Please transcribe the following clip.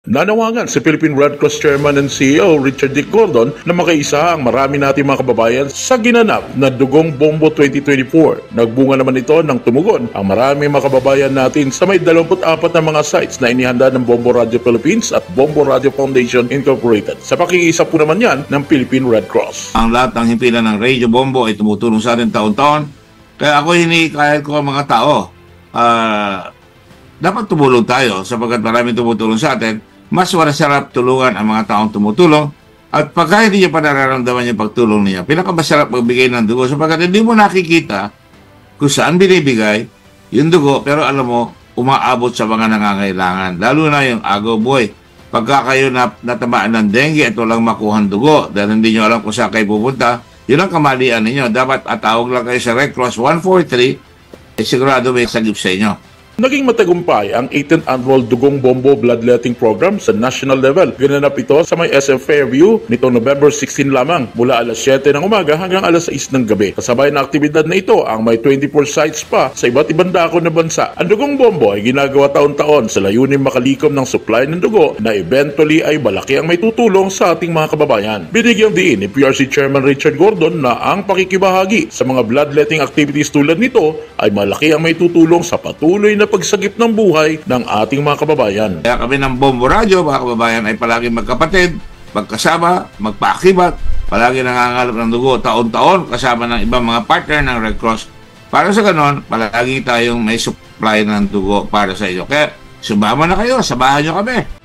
Nanawagan si Philippine Red Cross Chairman and CEO Richard D. Gordon na makaisa ang marami nating mga kababayan sa ginanap na Dugong Bombo 2024. Nagbunga naman ito ng tumugon ang marami mga kababayan natin sa may 24 na mga sites na inihanda ng Bombo Radio Philippines at Bombo Radio Foundation Incorporated. Sa pakikiisa po naman yan ng Philippine Red Cross. Ang lahat ng himpilan ng Radio Bombo ay tumutulong sa atin taon-taon. Kaya ako hinikayat ko ang mga tao. Dapat tumulong tayo sapagkat maraming tumutulong sa atin. Mas masarap tulungan ang mga taong tumutulong. At pagka hindi nyo pa nararamdaman yung pagtulong niya, pinakamasarap magbigay ng dugo sapagkat hindi mo nakikita kung saan binibigay yung dugo, pero alam mo, umaabot sa mga nangangailangan. Lalo na yung agaw boy. Pagka kayo natamaan ng dengue at walang makuhang dugo dahil hindi nyo alam kung saan kayo pupunta, yun ang kamalian ninyo. Dapat atawag lang kayo sa Red Cross 143, sigurado may sagip sa inyo. Naging matagumpay ang 18th Annual Dugong Bombo Bloodletting Program sa national level. Ginanap ito sa may SM Fairview nitong November 16 lamang mula alas 7 ng umaga hanggang alas 6 ng gabi. Kasabay na aktibidad na ito ang may 24 sites pa sa iba't ibang dako na bansa. Ang Dugong Bombo ay ginagawa taon-taon sa layunin makalikom ng supply ng dugo na eventually ay malaki ang may tutulong sa ating mga kababayan. Binigyang diin ni PRC Chairman Richard Gordon na ang pakikibahagi sa mga bloodletting activities tulad nito ay malaki ang may tutulong sa patuloy na pagsagip ng buhay ng ating mga kababayan. Kaya kami ng Bombo Radio, mga kababayan, ay palagi magkapatid, magkasama, magpaakibat, palagi nangangalap ng dugo taon-taon kasama ng ibang mga partner ng Red Cross. Para sa ganon, palagi tayong may supply ng dugo para sa inyo. Kaya sumama na kayo, samahan nyo kami.